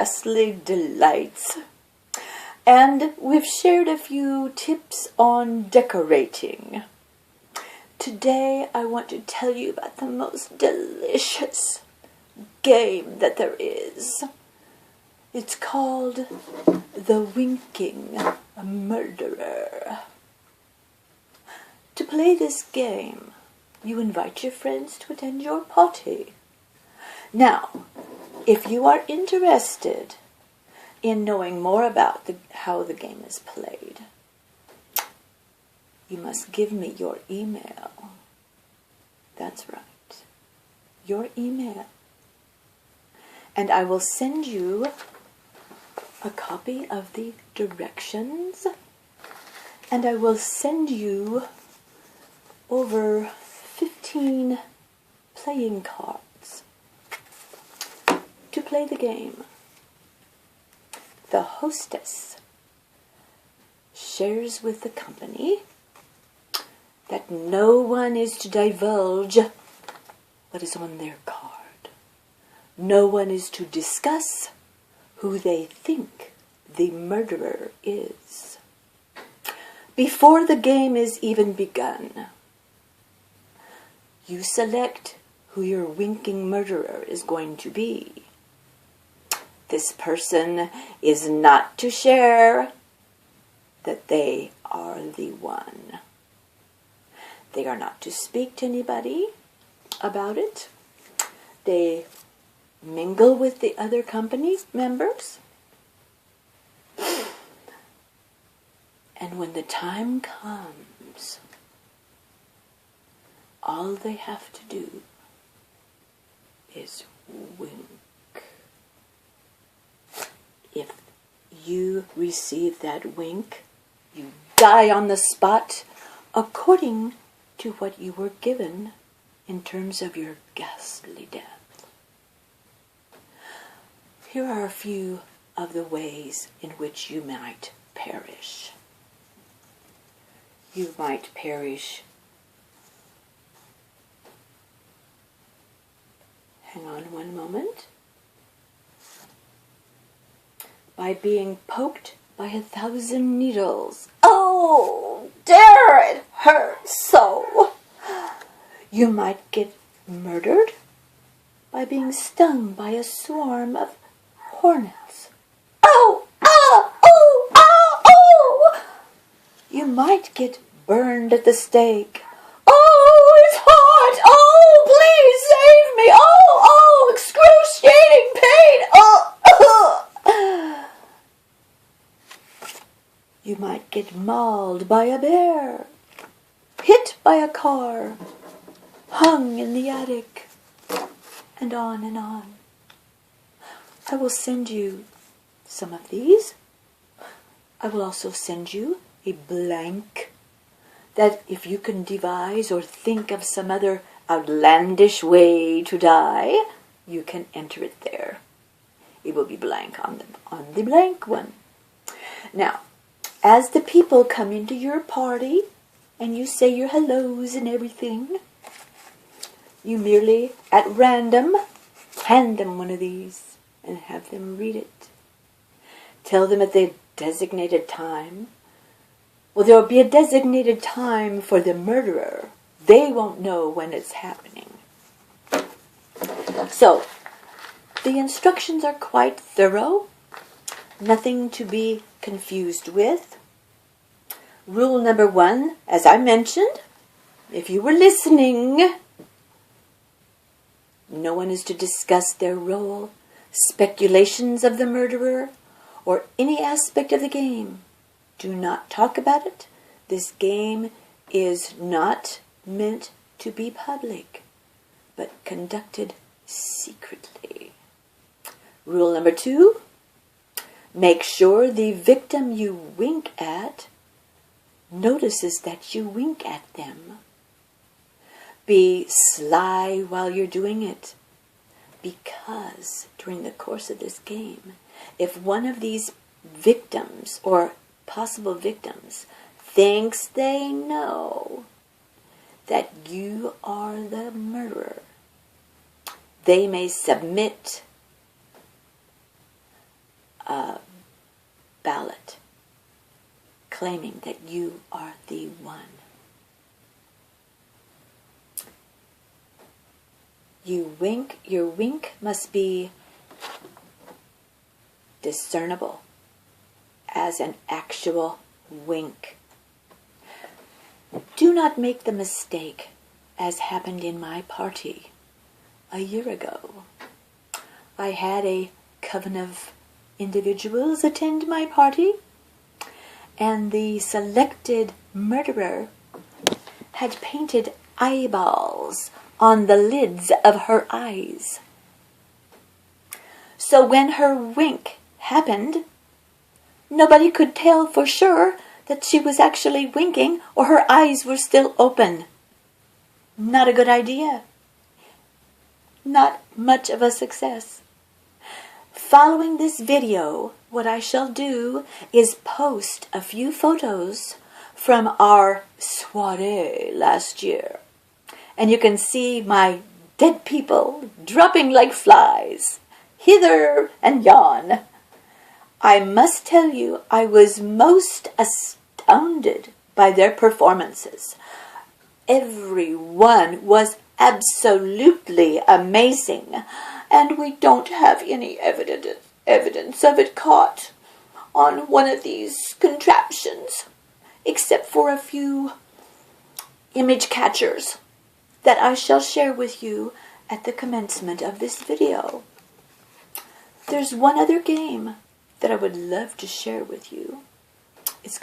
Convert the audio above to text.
ghastly delights. And we've shared a few tips on decorating. Today I want to tell you about the most delicious game that there is. It's called the Winking Murderer. To play this game, you invite your friends to attend your party. Now, if you are interested in knowing more about how the game is played, you must give me your email. That's right, your email. And I will send you a copy of the directions, and I will send you over 15 playing cards to play the game. The hostess shares with the company that no one is to divulge what is on their card. No one is to discuss who they think the murderer is. Before the game is even begun, you select who your winking murderer is going to be. This person is not to share that they are the one. They are not to speak to anybody about it. They mingle with the other company members. And when the time comes, all they have to do is wink. If you receive that wink, you die on the spot according to what you were given in terms of your ghastly death. Here are a few of the ways in which you might perish. You might perish. Hang on one moment. By being poked by 1,000 needles. Oh, dear, it hurts so. You might get murdered by being stung by a swarm of hornets. Oh, ah, oh, ah, oh. You might get burned at the stake. Oh, it's hot. Oh, please save me. Oh, excruciating pain. Oh. You might get mauled by a bear, hit by a car, hung in the attic, and on and on. I will send you some of these. I will also send you a blank that if you can devise or think of some other outlandish way to die, you can enter it there. It will be blank on the blank one. Now, as the people come into your party and you say your hellos and everything, you merely, at random, hand them one of these and have them read it. Tell them at the designated time. Well, there will be a designated time for the murderer. They won't know when it's happening. So, the instructions are quite thorough. Nothing to be confused with. Rule number 1, as I mentioned, if you were listening, no one is to discuss their role, speculations of the murderer, or any aspect of the game. Do not talk about it. This game is not meant to be public, but conducted secretly. Rule number 2, make sure the victim you wink at notices that you wink at them. Be sly while you're doing it, because during the course of this game, if one of these victims or possible victims thinks they know that you are the murderer, they may submit ballot claiming that you are the one. Your wink must be discernible as an actual wink. Do not make the mistake, as happened in my party a year ago. I had a coven of individuals attend my party, and the selected murderer had painted eyeballs on the lids of her eyes. So when her wink happened, nobody could tell for sure that she was actually winking or her eyes were still open. Not a good idea. Not much of a success. Following this video, what I shall do is post a few photos from our soiree last year. And you can see my dead people dropping like flies, hither and yon. I must tell you, I was most astounded by their performances. Everyone was absolutely amazing, and we don't have any evidence of it caught on one of these contraptions, except for a few image catchers that I shall share with you at the commencement of this video. There's one other game that I would love to share with you.